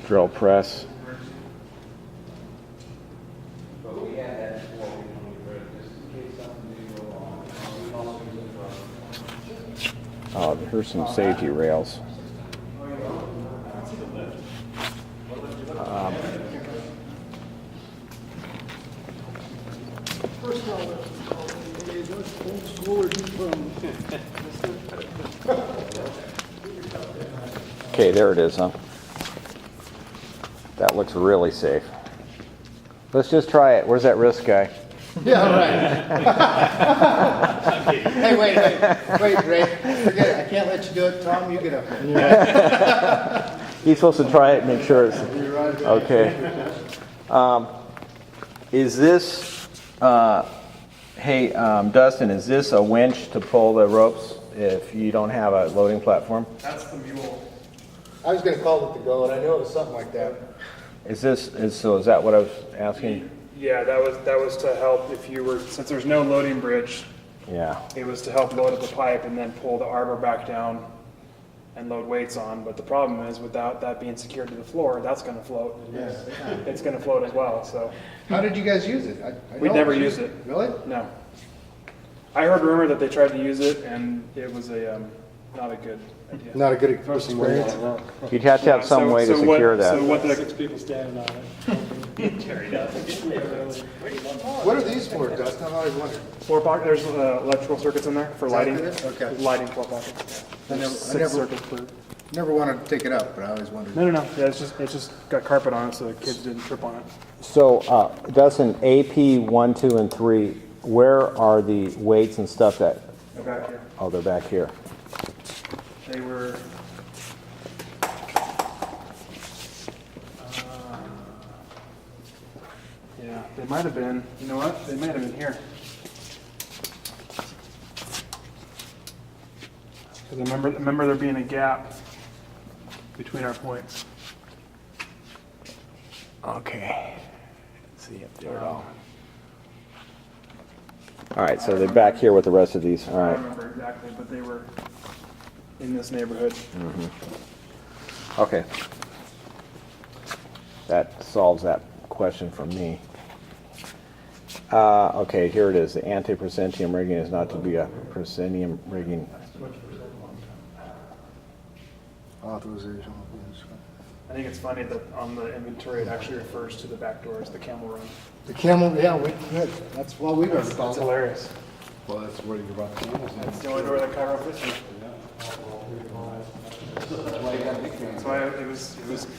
Drill press. Oh, here's some safety rails. First of all, old school or from? Okay, there it is, huh? That looks really safe. Let's just try it. Where's that wrist guy? Yeah, right. Hey, wait, Ray. Forget it. I can't let you do it. Tom, you get up there. He's supposed to try it and make sure it's okay. Is this, hey, Dustin, is this a winch to pull the ropes if you don't have a loading platform? That's the mule. I was going to call it the go, and I knew it was something like that. Is that what I was asking? Yeah, that was to help if you were, since there's no loading bridge, Yeah. it was to help load up the pipe and then pull the arbor back down and load weights on. But the problem is, without that being secured to the floor, that's going to float. Yes. It's going to float as well. So How did you guys use it? we never used it. Really? No. I heard rumor that they tried to use it, and it was not a good idea. Not a good experience. You'd have to have some way to secure that. So what the People standing on it. What are these for, Dustin? I've always wondered. floor pocket? There's electrical circuits in there for lighting. Okay. Lighting floor pockets. I never- Six circuits per. Never wanted to take it up, but I always wondered. No. Yeah, it's just got carpet on it, so the kids didn't trip on it. So, Dustin, AP 1, 2, and 3, where are the weights and stuff that, They're back here. oh, they're back here. They were. Yeah, they might have been. You know what? They might have been here. Because I remember there being a gap between our points. Okay. Let's see if they're all. All right, so they're back here with the rest of these. All I right. don't remember exactly, but they were in this neighborhood. Okay. That solves that question for me. Okay, here it is. The anti-proscenium rigging is not to be a proscenium rigging. Authorization. I think it's funny that on the inventory it actually refers to the back door as the camel run. The camel, yeah, that's what we've ever That's called it. hilarious. Well, that's where you brought the cameras in. That's the only door that Cairo fits in. That's why it was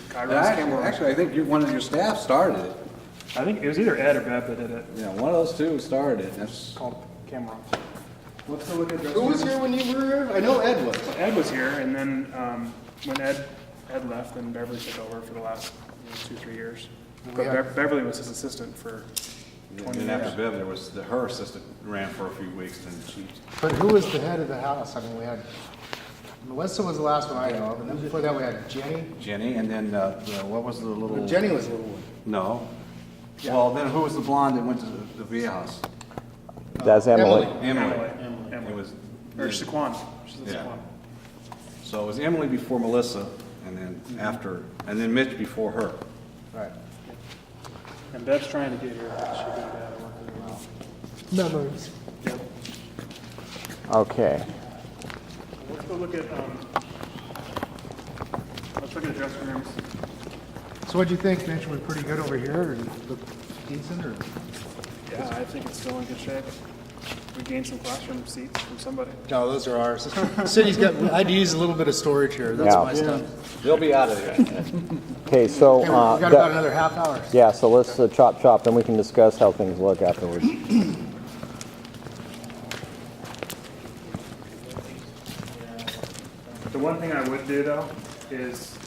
Cairo's camel run. Actually, I think one of your staff started it. I think it was either Ed or Bev that did it. Yeah, one of those two started it. That's Called camel run. Let's go look at Who was here when you were here? I know Ed was. Ed was here, and then when Ed left, then Beverly took over for the last 2-3 years. But Yeah. Beverly was his assistant for 20 And years. after Bev, there was her assistant ran for a few weeks, and she. But who was the head of the house? I mean, we had, Melissa was the last one I know of, and then before that we had Jenny. Jenny, and then what was the little? Jenny was the little one. No. Well, then who was the blonde that went to the VA house? That's Emily. Emily. Emily. It was. Or Saquon. She's a Yeah. Saquon. So it was Emily before Melissa, and then after, and then Mitch before her. Right. And Bev's trying to get here. But she got out of work really well. Memories. Yep. Okay. Let's go look at dressing rooms. So what'd you think, Mitch? We're pretty good over here, or look decent, or? Yeah, I think it's still in good shape. We gained some classroom seats from somebody. No, those are ours. The city's got, I had to use a little bit of storage here. That's Yeah. my stuff. They'll be out of there. Okay, so, Okay, we got about another half hour. yeah, so let's chop, then we can discuss how things look afterwards. The one thing I would do though is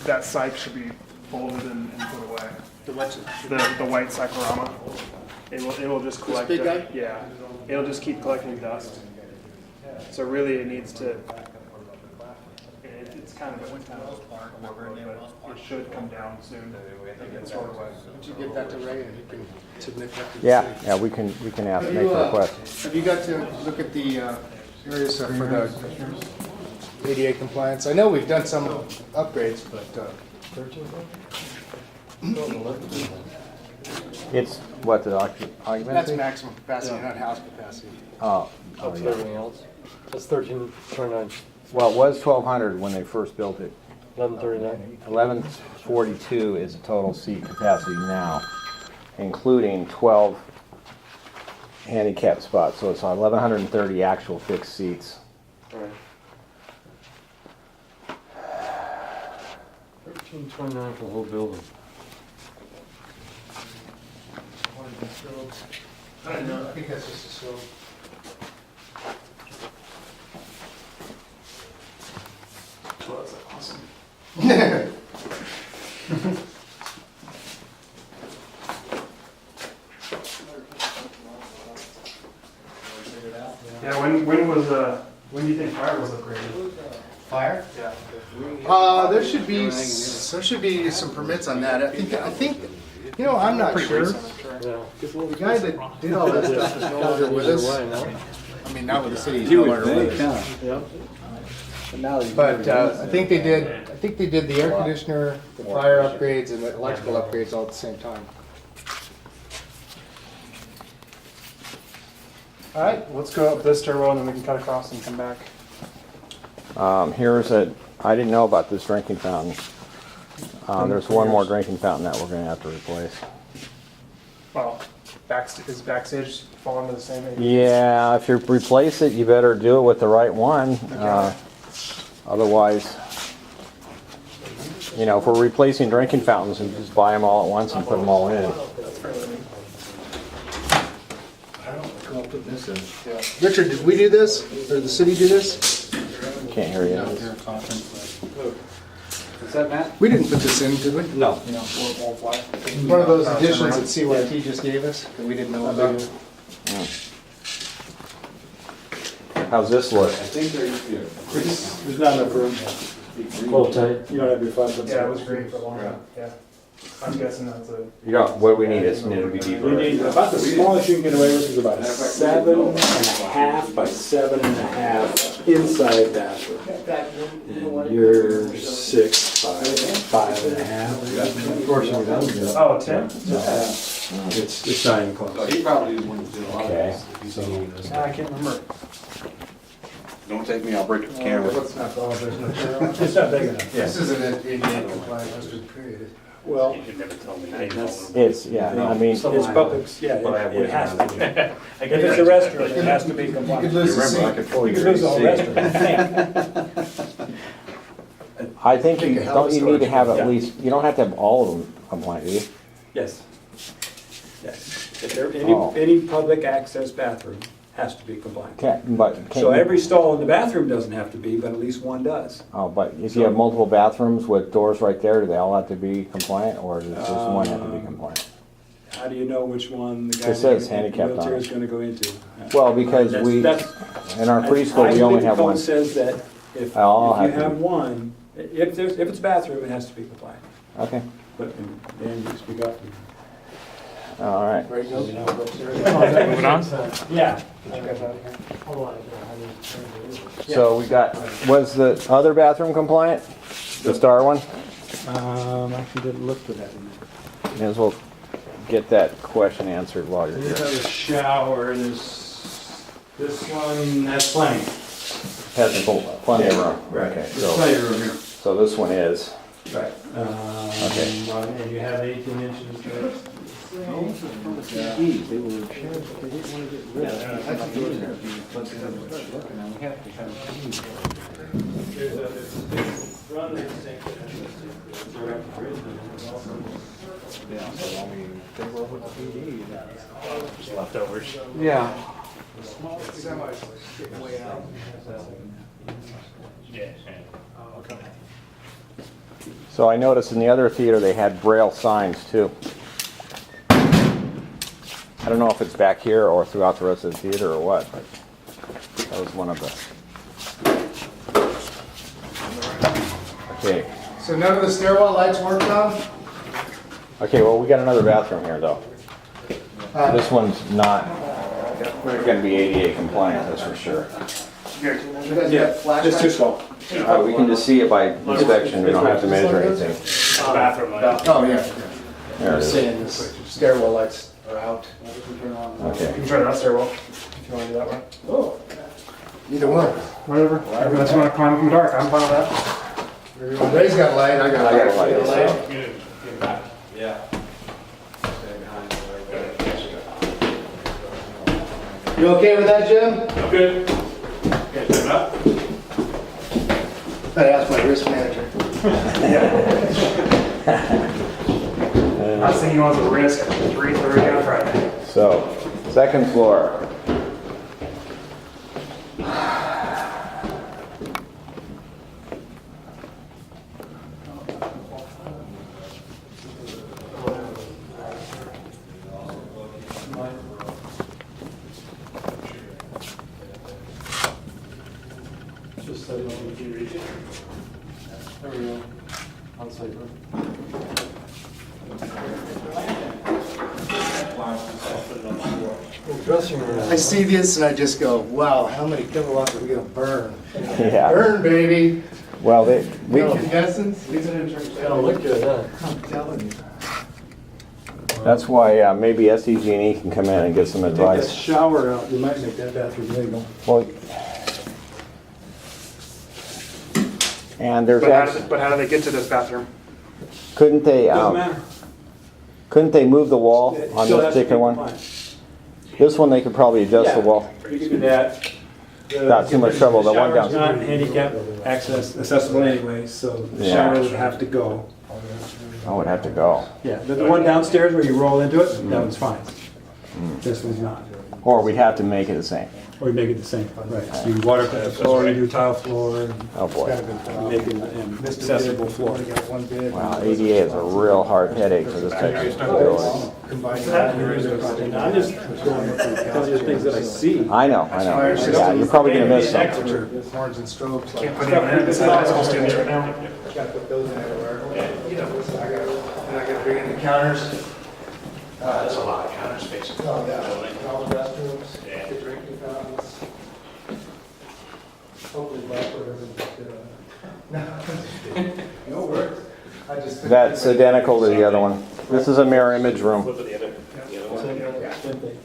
that cyc should be folded and put away. The white cyclorama. It will just collect. big guy? Yeah, it'll just keep collecting dust. So really, it needs to. It's kind of a but it should come down soon. It gets sorted away. Would you give that to Ray and he can submit that to the Yeah, city? yeah, we can ask, Have make you, a request. have you got to look at the areas for the ADA compliance? I know we've done some upgrades, but It's what, the that's occupancy? maximum capacity, not house capacity. Oh, Up to everything else. That's 1329, well, it was 1,200 when they first built it. 1139. 1142 is the total seat capacity now, including 12 handicap spots. So it's 1,130 actual fixed seats. Right. 1329 for the whole building. I don't know, I think that's just a slope. Well, that's awesome. Yeah, when do you think fire was upgraded? Fire? Yeah. There should be some permits on that. I think, you know, I'm not sure. Yeah. The guy that did all that stuff is no longer with us. Either way, no? I mean, not with the city, he's no longer with us. Yeah. But I think they did the air conditioner, the fire upgrades, and the electrical upgrades all at the same time. All right, let's go up this stairwell and then we can cut across and come back. I didn't know about this drinking fountain. There's one more drinking fountain that we're gonna have to replace. Well, is backstage fall into the same area? Yeah, if you replace it, you better do it with the right one. Okay. Otherwise, you know, if we're replacing drinking fountains, and just buy them all at once and put them all in. Richard, did we do this, or the city do this? Can't hear you. Is that Matt? We didn't put this in, did we? No. One of those additions that CYT just gave us, that we didn't know about. How's this look? I think There's not enough room. Hold tight. You don't have your 5 foot. Yeah, it was great for a long time, yeah. I'm guessing that's a, You got what we need is need to be deeper. We need, about the smallest you can get away with is about a 7.5 by 7.5 inside bathroom. And you're 6 by 5.5. Unfortunately, that was good. oh, Tim? It's not even close. He probably wouldn't do a lot of Okay. this. Yeah, I can't remember. Don't take me, I'll break the camera. Let's not go over this. It's not big enough. This isn't an ADA compliant husband, period. Well, It's, yeah, I mean, it's public, yeah, it has to be. If it's a restaurant, it has to be You could compliant. lose the Remember, I seat. could fully You could lose the whole see. restaurant. I think you, Think a hell of don't a you need to have Yeah. at least, you don't have to have all of them compliant, do you? Yes. Yes. If there, Oh. any public access bathroom has to be compliant. Can't So you- every stall in the bathroom doesn't have to be, but at least one does. Oh, but if you have multiple bathrooms with doors right there, do they all have to be compliant, or does just one have to be compliant? How do you know which one the guy It says in the handicapped on wheelchair it. is gonna go into? Well, because That's- we, that's- in our I preschool, we only believe have the one. code says that if All you have to have be. one, if it's a bathroom, it has to be compliant. Okay, But then you speak up. all right. Moving on? Yeah. So we got, was the other bathroom compliant? The star one? Actually didn't look for that. May as well get that question answered while you're Here's here. the shower, this one, that's plenty. Has plenty of room. Okay, There's so, plenty of room here. so this one is, Right. Okay. And you have 18 inches there. Leftovers. yeah. So I noticed in the other theater, they had Braille signs too. I don't know if it's back here or throughout the rest of the theater or what, but that was one of the. Okay. So none of the stairwell lights worked on? Okay, well, we got another bathroom here, though. This one's not gonna be ADA compliant, that's for sure. Here, You guys got flashlights? It's too small. We can just see it by inspection, we don't have to measure anything. bathroom light. Oh, yeah. There I'm it is. saying the stairwell lights are out. Okay. You can try that stairwell, if you want to do that way. Oh. Either one. Whatever. If that's want to climb from dark, I'm fine with that. Ray's got light, I got light. I got a light, so. You okay with that, Jim? Good. I asked my risk manager. I was thinking you want the risk at 3:30 on Friday. So, second floor. Just so you know, if you reach it. There we go. On safer. I see this and I just go, wow, how many kilowatts are we gonna burn? Yeah. Burn, baby. Well, we, Incandescents? It'll look good, huh? I'm telling you. that's why maybe SDG&E can come in and get some Take that advice. shower out, you might make that bathroom legal. Well, and there's actually, But how do they get to this bathroom? couldn't they, Doesn't matter. couldn't they move the wall It on still this has to be particular one? compliant. This one, they could probably adjust the Yeah. wall. You can do that. Not too much trouble, the one shower's down. not handicap accessible anyway, so the Yeah. shower would have to go. I would have to go. Yeah, the one downstairs where you roll into it, that one's fine. This one's not. Or we'd have to make it the same. Or you make it the same, right? So you waterproof the floor, you do tile floor, and Oh, boy. make it an accessible floor. We got one bid. Wow, ADA is a real hard headache for this type of facility. Combined that. And I'm just telling you things that I see. I know. Yeah, you're probably gonna miss some. Horns and strobes. Can't put anyone in besides high school students right now. Gotta put those in everywhere. And I gotta bring in the counters. That's a lot of counter space. Oh, yeah. All the restrooms, the drinking fountains. Hopefully Blackbird doesn't. No worries. I just. That's identical to the other one. This is a mirror image room. Flip it the other way. Same thing.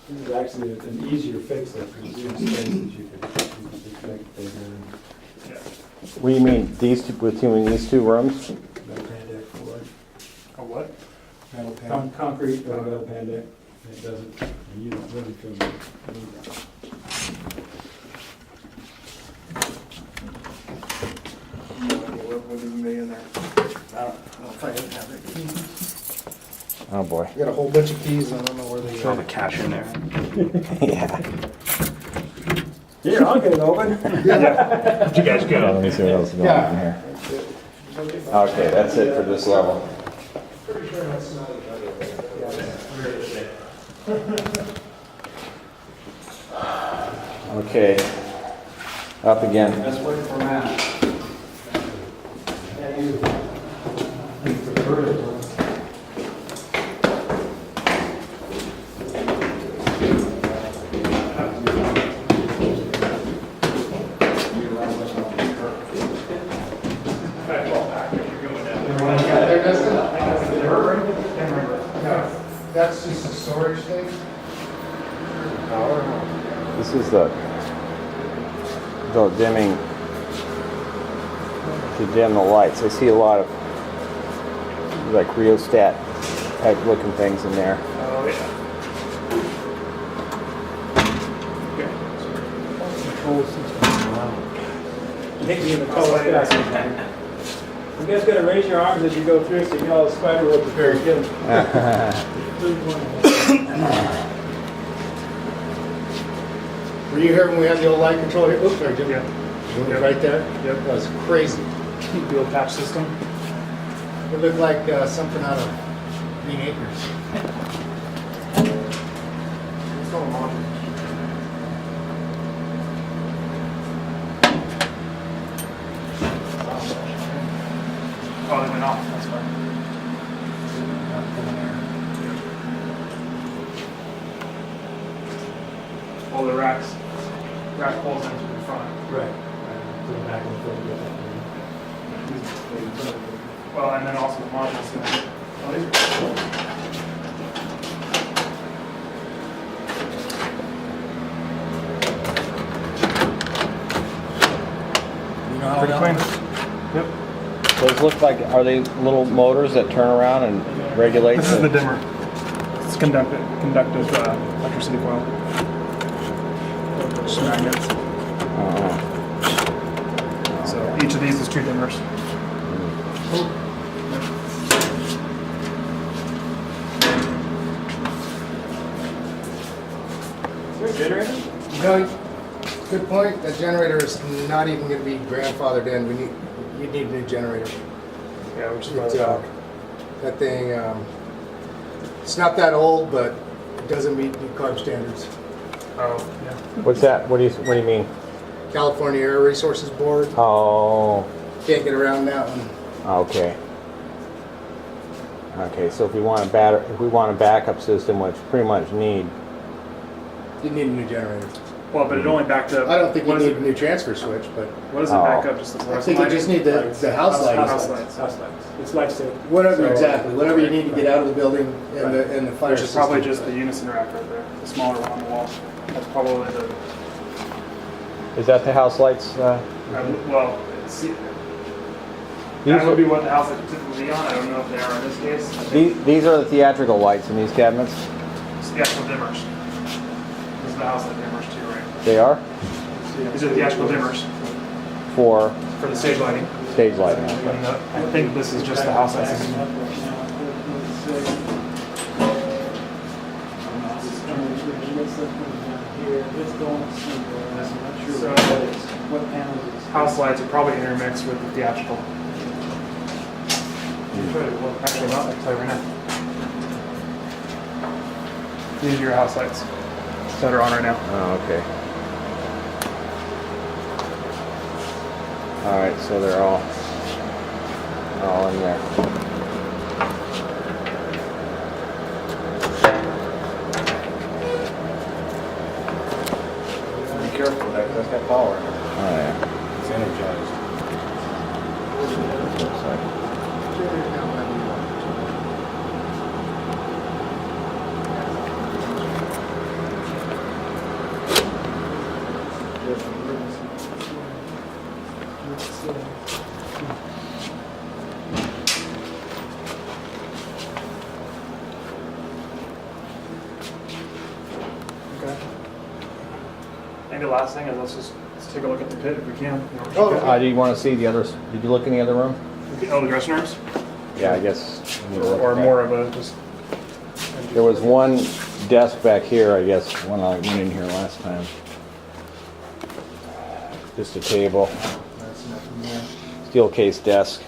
This is actually an easier fix than using spaces you could just make bigger. What do you mean, these two, between these two rooms? Metal pan deck floor. A what? Metal pan. Concrete or metal pan deck. It doesn't, you don't really feel the need that. What do we make in there? I don't know if I even have that key. Oh, boy. I got a whole bunch of keys, I don't know where they All are. the cash in there. Yeah. Here, I'll get it open. You guys get Let me see what else is going on here. Okay, that's it for this level. Okay, up again. There, Dustin? No, that's just a storage thing? This is the dimming, to dim the lights. I see a lot of like rheostat type looking things in there. Oh, yeah. Maybe in the color fast. You guys gotta raise your arms as you go through so you know the spider web is very good. Were you here when we had the old light control here? Oops, sorry, Jim. Yeah. Right there? Yep. That was crazy. The old patch system. It looked like something out of Green Acres. It's going on. Oh, the rack pulls into the front. Right. To the back and forth. Well, and then also the modules. Oh, these are cool. Pretty clean. Yep. Those look like, are they little motors that turn around and regulate? This is the dimmer. It's conductive electricity coil. Just magnets. So each of these is 2 dimmers. You know, good point. That generator is not even going to be grandfathered in. You need a new generator. Yeah, which is That thing, it's not that old, but it doesn't meet new carb standards. Oh, yeah. What's that? What do you mean? California Air Resources Board, Oh, can't get around that one. okay. Okay, so if we want a backup system, which pretty much need, You need a new generator. Well, but it only backed up. I don't think you what is need a it? new transfer switch, but What does it back up? Just the I fluorescent think you lighting? just need the house lights. House lights. It's lifesaver. Whatever, exactly. Whatever you need to get out of the building and the fire Which is system. probably just the unison rack right there, the smaller one on the wall. That's probably the, is that the house lights? well, it's, that would be what the house lights would typically be on. I don't know if they are in this case. I think These are the theatrical lights in these cabinets? it's the actual dimmers. This is the house light dimmers too, right? They are? These are the actual dimmers For for the stage lighting. stage lighting. And I think this is just the house light system. So, house lights are probably intermixed with the theatrical. Actually, not. I'll tell you right now. These are your house lights that are on right now. Oh, okay. All right, so they're all in there. Be careful with that, 'cause that's got power in it. Oh, yeah. It's energized. Looks like. Okay. I think the last thing is let's take a look at the pit if we can. Do you want to see the others? Did you look in the other room? Oh, the dressing rooms? Yeah, I guess. we need to look Or at that. more of a just. There was one desk back here, I guess, when I went in here last time. Just a table, steel case desk,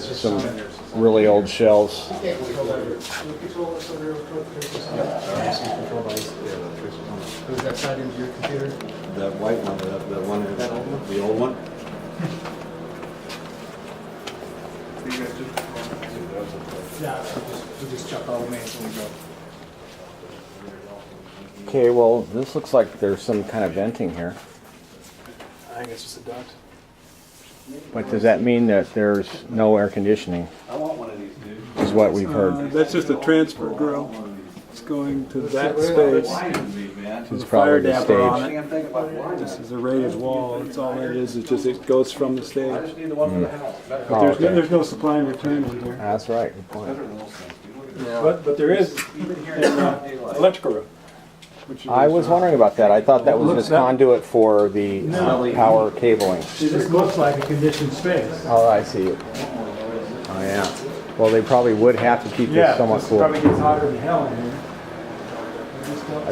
some really old shelves. Is that side into your computer? The white one, the one, the old one? Yeah, we just chuck all the mains when we go. Okay, well, this looks like there's some kind of venting here. I think it's just a duct. But does that mean that there's no air conditioning, I want one of these, dude. is what we've heard? That's just a transfer grill. It's going to that space. It's probably the Fire dapper on stage. it. I'm thinking about why. This is a rated wall. It's all it is. It's just it goes from the I stage. just need the one for the house. Better. Oh, There's, okay. there's no supply and return in here. That's right, good point. Better than those things, dude. But there is an electrical room. which I was wondering about that. I thought that was just conduit for the power cabling. It just looks like a conditioned space. Oh, I see. Oh, yeah. Well, they probably would have to keep this Yeah, somewhat this cool. probably gets hotter than hell in here.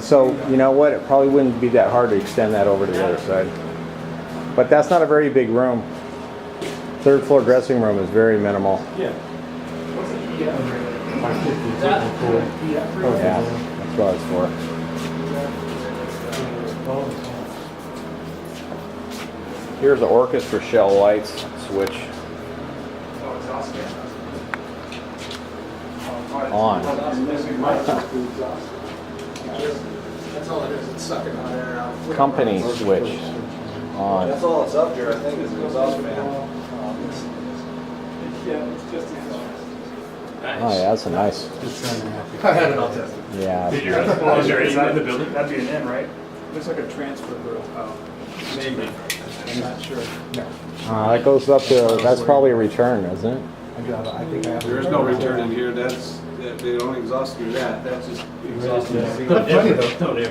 So, you know what? It probably wouldn't be that hard to extend that over to the other side. But that's not a very big room. Third floor dressing room is very minimal. Yeah. Yeah, that's what it's for. Here's the orchestra shell lights switch on. That's all it is, it's sucking hot air out. Company switch on. That's all that's up here, I think, is the exhaust fan. Yeah, it's just Oh yeah, that's a nice. I had it all tested. Yeah. Well, is that in the building? That'd be an in, right? Looks like a transfer grill. Oh, maybe. I'm not sure. That goes up to. That's probably a return, isn't it? I think I have. There is no return in here, they don't exhaust through that, that's just exhausting. Funny though.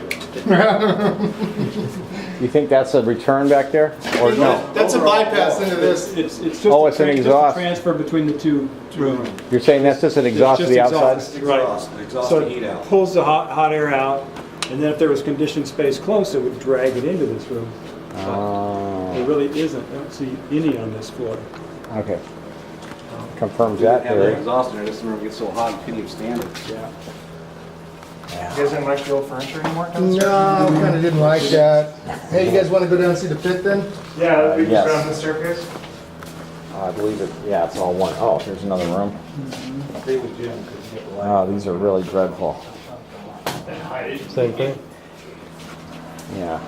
You think that's a return back there, or no? That's a bypass into this. It's just Oh, a it's an just a exhaust. transfer between the two rooms. You're saying that's just an exhaust to just the outside? exhaust. Exhaust So the heat it out. pulls the hot air out, and then if there was conditioned space close, it would drag it into this room. Oh, There really isn't. I don't see any on this floor. okay. Confirms You that have that theory. exhaust in there, this room gets so hot you can't even stand it. Yeah. You guys didn't like the old furniture anymore? downstairs? No, kind of didn't like that. Hey, you guys want to go down and see the pit then? Yeah, we just Yes. go down the staircase. I believe it. Yeah, it's all one. Oh, here's another room. Wow, these are really dreadful. Same thing. Yeah.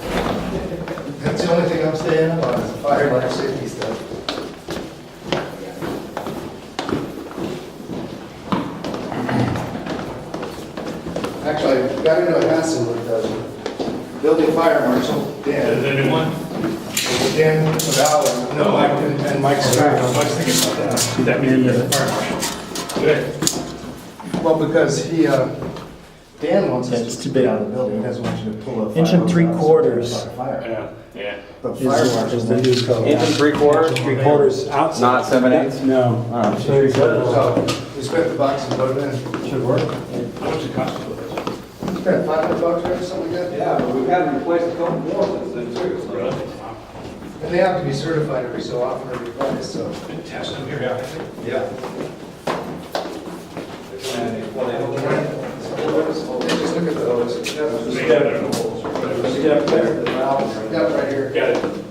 That's the only thing I'm staying up on is the fire and safety stuff. Actually, I got into a hassle with the building fire marshal, Dan. Is there anyone? Dan Lavalla, no, Mike and Mike Strack. I was thinking about that. Deputy fire marshal. Good. Well, because he, Dan wants us to be out of the building, he doesn't want you to pull a fire. Inch and hose three out, so quarters. it's not a fire. Yeah. The fire marshal. Is the new code. Inch and 3/4. 3/4 outside. Not 7/8? No. Oh. So we spent the bucks and put it in. Should work. How much it cost for this? Spent $500 or something like that? Yeah, but we've had to replace a couple more since then too, so. And they have to be certified every so often, every place, so. Test them here, yeah. Yeah. Just look at those. Step there. Yep, right here. Got it.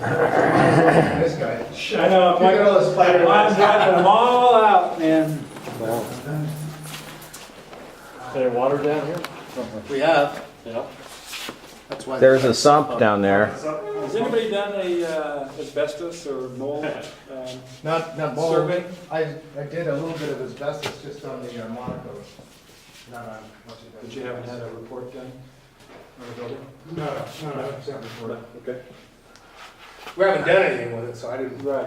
This guy. I know, Look at all the spider I'm webs. driving them all out, man. Is there water down here? We have. Yeah. That's why. There's a sump down there. Has anybody done a asbestos or mold? Not mold. Survey? I did a little bit of asbestos just on the Monaco. Not on much of that. But you haven't had a report done on the building? No, it's not before. Okay. We haven't done anything with it, so I didn't, Right.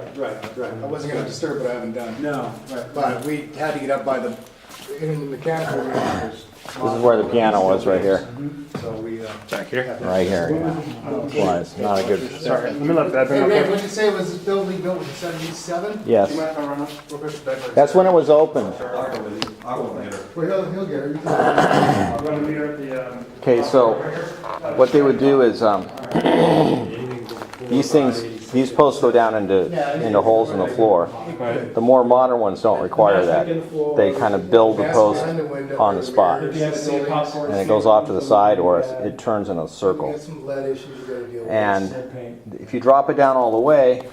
I wasn't gonna disturb what I haven't done. No, right. But we had to get up by the, in the mechanical room. This This is where the piano was, right here. So we, Back here. Right here, yeah. Was not a good. Sorry, let me let that Hey, thing Ray, up. what'd you say was this building built in '77? Yes. Do you mind if I run up real quick to bed? That's when it was opened. I'll go get her. Well, he'll get her. You can- I'll run and meet her at the, Okay, so what they would do is, these things, these posts go down into holes in the floor. The more modern ones don't require that. They kind of build the post on the spot. If you have any popcorn. And it goes off to the side or it turns in a circle. Get some lead issues you gotta deal with. And if you drop it down all the way,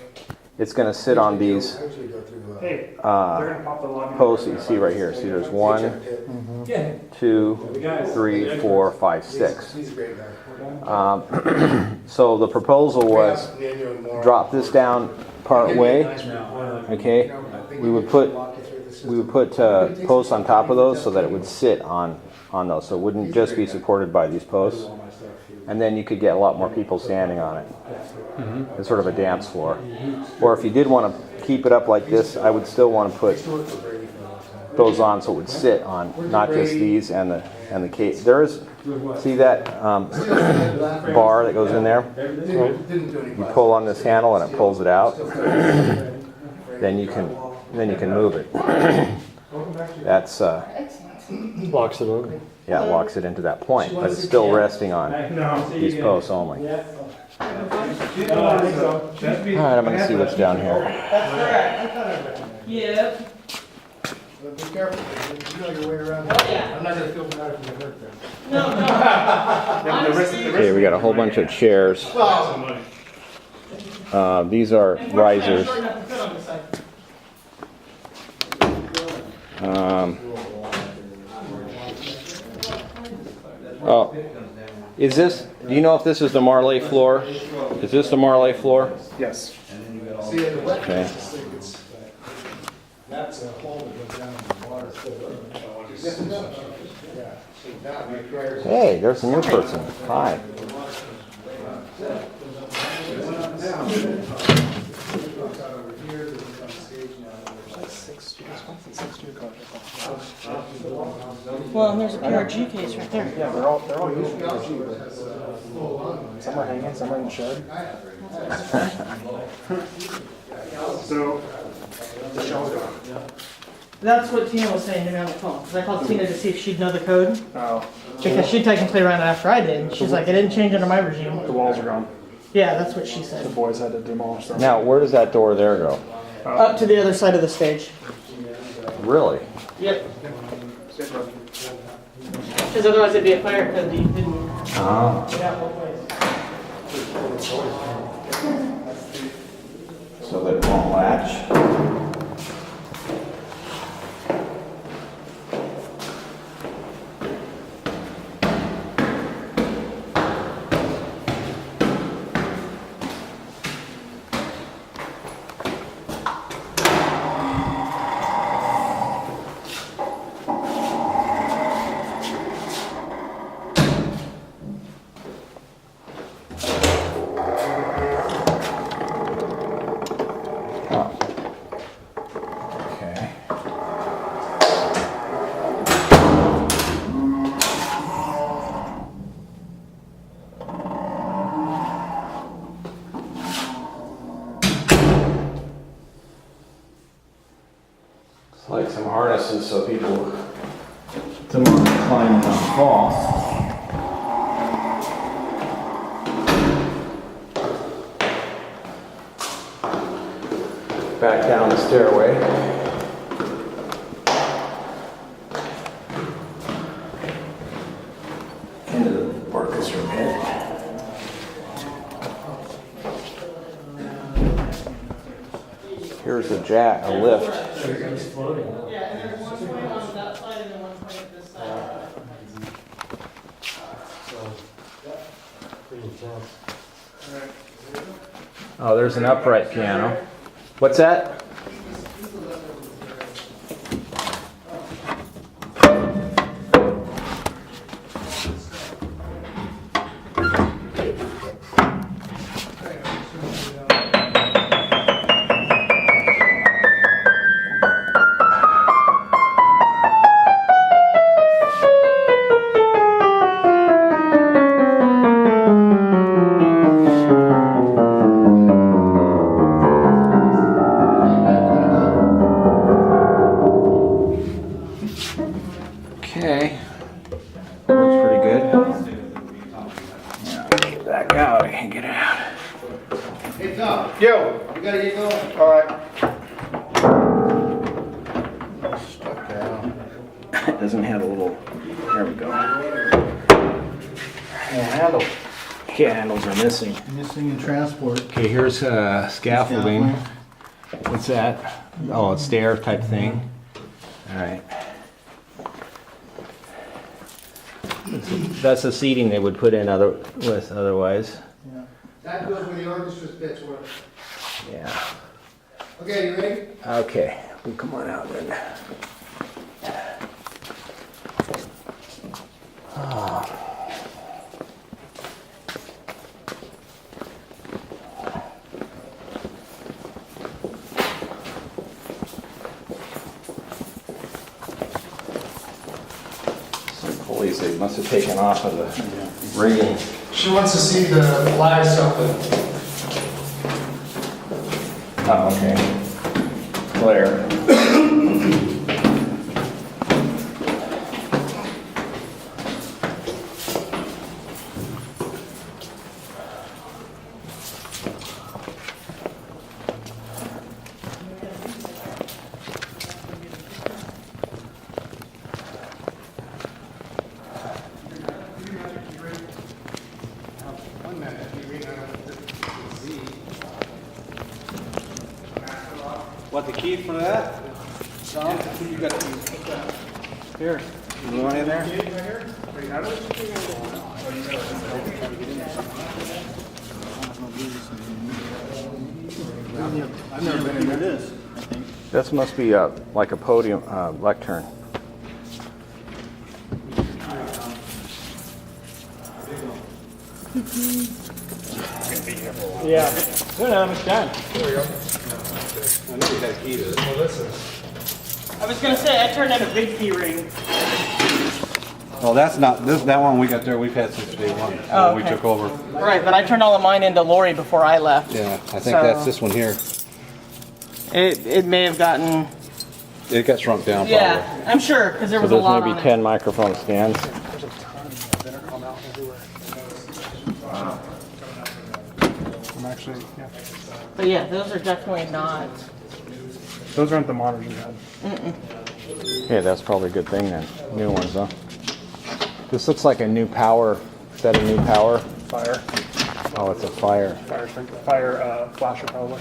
it's gonna sit on these I usually go through, hey, they're gonna pop the log. posts that you see right here. See, there's 1, pit. Yeah. 2, 3, 4, 5, 6. He's a great guy. So the proposal was drop this down part way, okay? We would put posts on top of those so that it would sit on those, so it wouldn't just be supported by these posts. And then you could get a lot more people standing on it. It's sort of a dance floor. Or if you did want to keep it up like this, I would still want to put those on so it would sit on not just these and the case. There is, see that bar that goes in there? You pull on this handle and it pulls it out. Then you can move it. That's Locks it on. yeah, it locks it into that point, but it's still resting on these posts only. I think so. Alright, I'm gonna see what's down here. Yep. But be careful, you know your way around. yeah. I'm not gonna feel bad if you get hurt there. No, no. Okay, we got a whole bunch of chairs. These are risers. Oh, is this, do you know if this is the Marley floor? Is this the Marley floor? Yes. See, the wet Okay. that's a hole that goes down in the water. Yeah, see, that requires. Hey, there's a new person. Hi. Well, and there's a PRG case right there. Yeah, they're all used for PRG, but some are hanging, some are in the shed. So, the shell's gone. That's what Tina was saying to me on the phone. Because I called Tina to see if she'd know the code. Oh, Because she'd technically ran it after I did. And she's like, it didn't change under my regime. the walls are gone. Yeah, that's what she The said. boys had to demolish them. Now, where does that door there go? Up to the other side of the stage. Really? Yep. Because otherwise it'd be a fire because you didn't Oh. get out both ways. So that it won't latch? Okay. It's like some harnesses so people don't climb and not fall. Back down the stairway. Into the orchestra pit. Here's a lift. Yeah, and there's one point on that side and then one point at this side. Oh, there's an upright piano. What's that? Okay. Works pretty good. Yeah, get back out. I can't get it out. Hey, Tom, Yo! we gotta get going. Alright. Stuck down. It doesn't have a little. There we go. Handle. Kit handles are missing. Missing in transport. Okay, here's scaffolding. What's that? Oh, a stair type thing. All right. That's the seating they would put in otherwise. That goes where the orchestra's pits were. Yeah. Okay, you ready? Okay. Well, come on out then. Some pulleys they must have taken off of the rigging. She wants to see the flag something. Oh, okay. Claire. What, the key for that? Tom, you got the keys. Here. You want in there? I've never been into this. This must be like a podium lectern. Yeah. Good, how much time? I know you got a key to this. I was gonna say, I turned in a big key ring. Well, that's not, that one we got there, we've had since day one, when we okay. took over. Right, but I turned all of mine into Lori before I left. Yeah, I think So- that's this one here. It may have gotten, It got shrunk down probably. yeah, I'm sure, because there So was a there's lot maybe on it. 10 microphone stands. I'm actually, yeah. But yeah, those are definitely not. Those aren't the monitors you had. Yeah, that's probably a good thing then. New ones, huh? This looks like a new power. Is that a new power? Fire, Oh, it's a fire. flasher probably,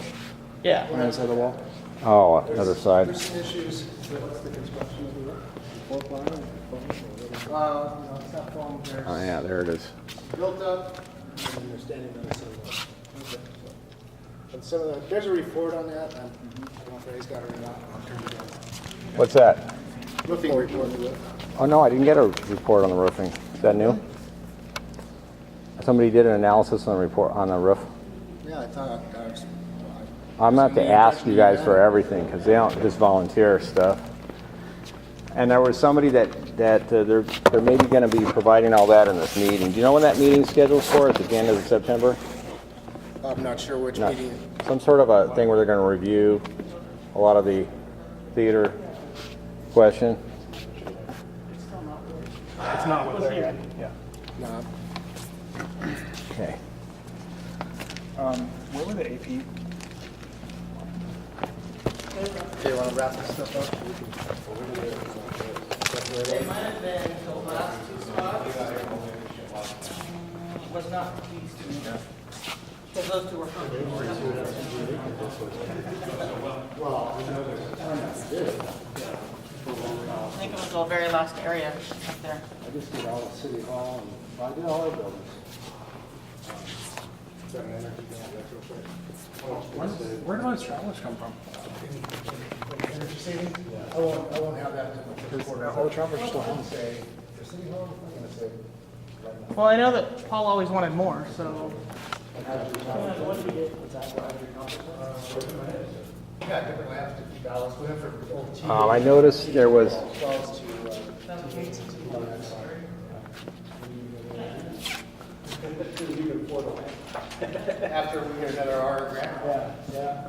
Yeah. on the other side of the wall. Oh, other side. Issues. What's the construction of the roof? No, it's not falling there. Oh yeah, there it is. Built up, and they're standing on the sunwall. And some of the, there's a report on that, I don't know if Ray's got it or not, I'll turn it in. What's that? Roofing report. Oh no, I didn't get a report on the roofing. Is that new? Somebody did an analysis on the report on the roof. Yeah, I thought, I'm gonna have to ask you guys for everything because they don't just volunteer stuff. And there was somebody that they're maybe going to be providing all that in this meeting. Do you know when that meeting's scheduled for? At the end of September? I'm not sure which No. meeting. Some sort of a thing where they're going to review a lot of the theater question. It's not what they're yet, yeah. No, Okay. Where were the AP? okay, want to wrap this stuff up? They might have been the last two spots. Was not these two. Because those two were from. I think it was the very last area up there. I just did all of City Hall and, I did all our buildings. Is that an energy band, that's real quick? Where do those travelers come from? Energy savings? I won't have that until the All the travelers are still I'm home. gonna say, for City Hall, I'm gonna say. Well, I know that Paul always wanted more, so. Yeah, different labs, different ballots, we went from old T. I noticed there was. 12s to T8s and T9s. After we get another R grant. Yeah.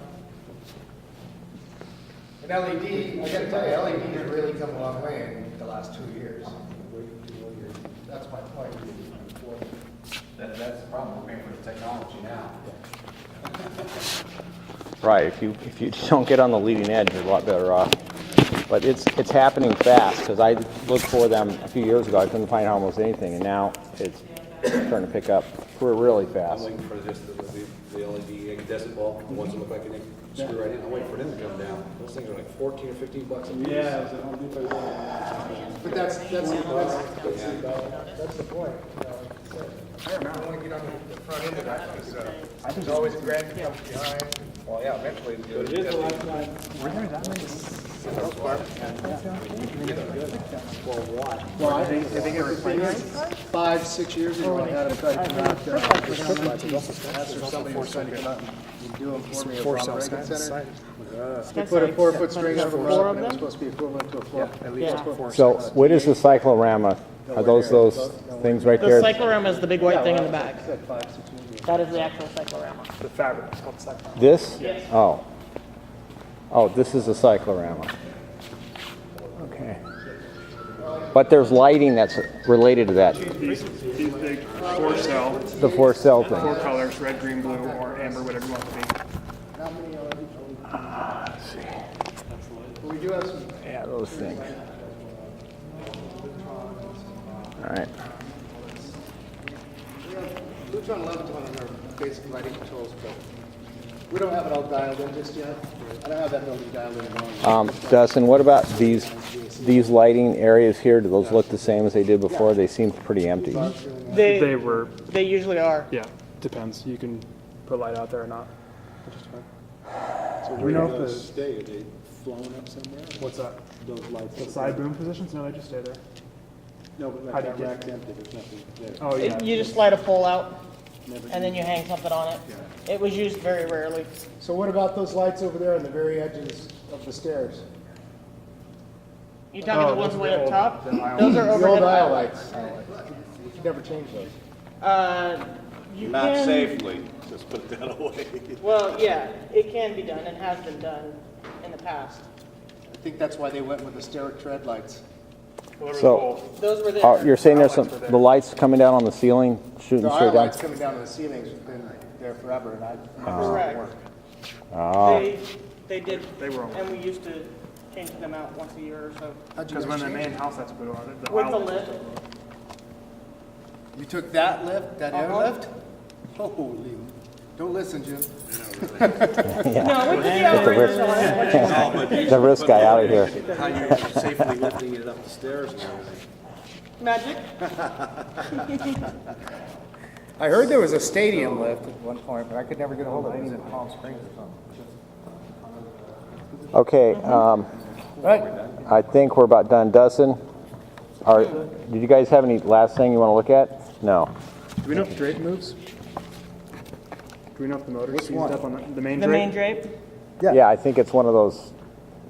And LED, I gotta tell you, LED has really come a long way in the last 2 years. That's my point. That's the problem, we're paying for the technology now. Right, if you don't get on the leading edge, you're a lot better off. But it's happening fast because I looked for them a few years ago. I couldn't find almost anything, and now it's starting to pick up. We're really I'm fast. waiting for just the LED incandescent bulb, the ones that look like an screw right in. I'm waiting for them to come down. Those things are like 14 or 15 bucks a piece. But that's the point. I don't want to get on the front end of that because there's always a grant that comes behind. Well, yeah, eventually. But it is the last time. Well, I think it replaced 5-6 years ago. I had a try to come out. That's for somebody who's trying to come out and do them for me at Ronald Reagan Center. They put a 4-foot string over the rope and it was supposed to be equivalent to a 4. So what is the cyclorama? Are those things right The there? cyclorama is the big white thing in the back. It's like 5-6 years ago. That is the actual cyclorama. The fabric, it's called cyclorama. This? Yes. Oh. Oh, this is a cyclorama. Okay. But there's lighting that's related to that. These big 4-cell, The 4-cell thing. 4 colors, red, green, blue, or amber, whatever you want it to be. We do have some. Yeah, those things. All right. Lutron 11's one of our basic lighting controls, but We don't have it all dialed in just yet. I don't have that building dialed in at all. Dustin, what about these lighting areas here? Do those look the same as they did before? They seem pretty empty. They were, They usually are. yeah, depends. You can put light out there or not. It just depends. So we know if where do the- those stay? Are they flown up somewhere? What's that? Those lights? The side boom positions? No, they just stay there. No, but How like do that you get- rack's empty, there's nothing there. Oh, yeah. You just slide a pole out, Never and then you hang something on it. It was used very rarely. So what about those lights over there on the very edges of the stairs? You talking the ones those way are up the top? old- the aisle. Those are The old overhead aisle aisle. lights. You can never change those. You Not can, safely, just put that away. well, yeah, it can be done and has been done in the past. I think that's why they went with the stair tread lights. So, Those were there. you're saying there's the lights coming down on the ceiling, shooting The straight aisle down? lights coming down to the ceilings have been there forever, and I've never seen Correct. them work. Oh, They did, They were on. and we used to change them out once a year or so. How'd you Because when guys the change main house had to put on it, the With the aisle- lift. it? You took that lift, that airlift? Holy, don't listen, Jim. No, we did the outriggers on it. the risk guy out of here. How you're safely lifting it up the stairs and everything. Magic. I heard there was a stadium lift at one point, but I could never get a hold of it. It was in Palm Springs or something. Okay, Right. I think we're about done. Dustin, did you guys have any last thing you want to look at? No. Do we know if the drape moves? Do we know if the motor's seized up on the main The drape? main drape. Yeah, I think it's one of those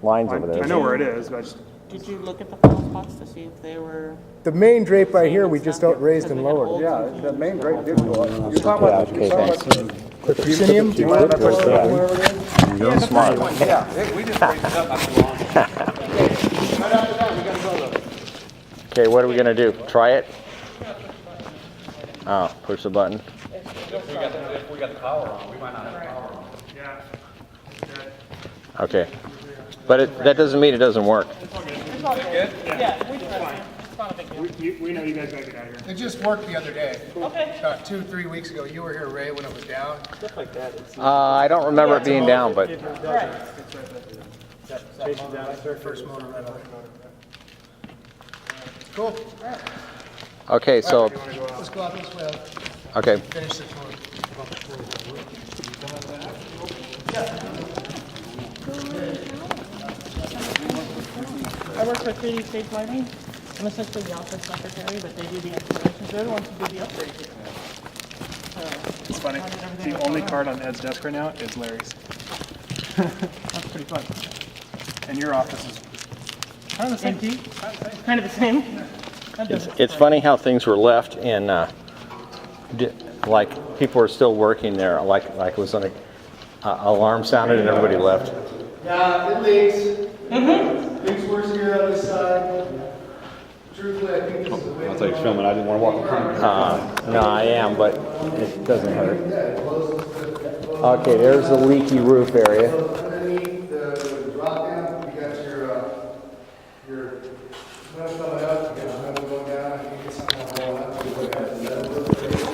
lines over there. I know where it is, but I just, Did you look at the fall spots to see if they were? The main drape right here, we just raised and lowered. Yeah, the main drape did go up. You're talking Yeah, about, okay, you're talking thanks. about The proscenium? the one that was Yeah. wherever it is? You're smart. Yeah, we just raised it up not too long ago. Right after that, we gotta go though. Okay, what are we gonna do? Try it? Oh, push the button. If we got the power on, we might not have power on. yeah. Okay. But that doesn't mean it doesn't work. It's all good. Yeah, we tried it. It's not a big deal. We know you guys gotta get out of here. It just worked the other day. Okay. About 2-3 weeks ago, you were here, Ray, when it was down. I don't remember it being down, but Right. First motor right on. Cool. okay, so, Let's go out this way. okay. Finish this one. I work for 3D Stage Lighting. I'm essentially the office secretary, but they do the installations. They're the ones who do the upgrades here. It's funny. The only card on Ed's desk right now is Larry's. That's pretty fun. And your office is kind of the same. Empty. Kind of the same. It's funny how things were left and like people are still working there, like it was an alarm sounded and everybody left. Yeah, it leaks. Leaks worse here on this side. Truthfully, I think this is the way. I thought you were filming, I didn't want to walk behind. No, I am, but it doesn't hurt. Okay, there's the leaky roof area. Underneath the drop down, you got your metal coming up, you got metal going down, you get something on the wall, that's what you got.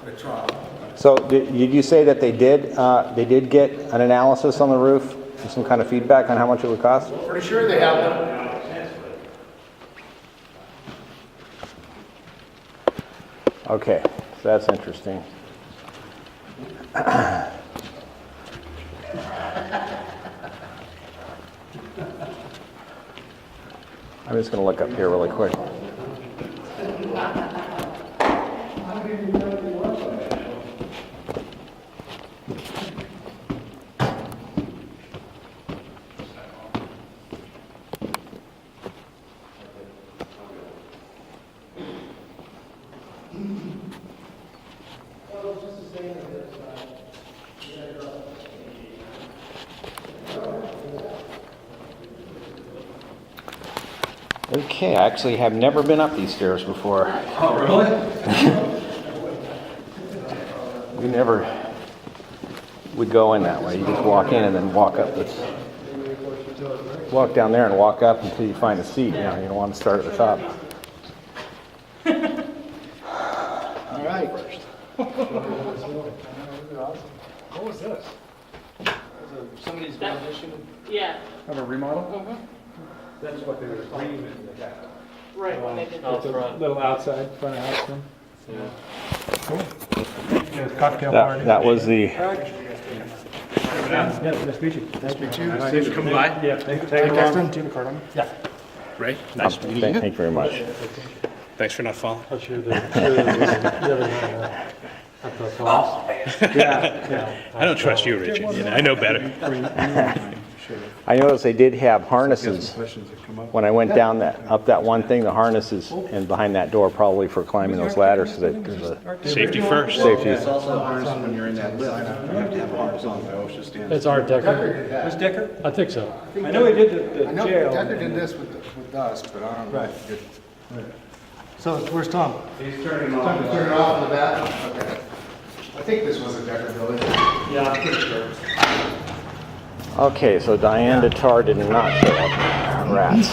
The trough. So did you say that they did get an analysis on the roof and some kind of feedback on how much it would cost? Pretty sure they have one. Okay, so that's interesting. I'm just going to look up here really quick. Okay, I actually have never been up these stairs before. Oh, really? We never would go in that way. You just walk in and then walk up this. Walk down there and walk up until you find a seat. You don't want to start at the top. All right. first. What was this? Somebody's That- rendition. Yeah, Have a remodel? That's what they were claiming that that. right, when they did Out this. front. Little outside, front of house room. Cool. Cocktail party. That was the, Yeah, nice to meet you. Nice to meet you. Thanks for coming by. Yeah, thank you. Do you have a card on me? Yeah. Ray, nice to meet you. thank you very much. Thanks for not following. I'm sure the other one, at the falls. Yeah. I don't trust you, Richard. You know, I know better. I noticed they did have harnesses when I went down that, up that one thing, the harnesses and behind that door probably for climbing those ladders so that there's a Safety first. safety. It's also a harness when you're in that lift. You have to have a harness on by OSHA standards. It's Art Decker. Was Decker? I think so. I know he did the I know jail. Decker did this with us, but I don't know. if he did- So where's Tom? He's turning Time to turn it off in the back? Okay. I think this was a Decker building. Yeah, I'm pretty sure. Okay, so Diane DeTar did not show up. Rats.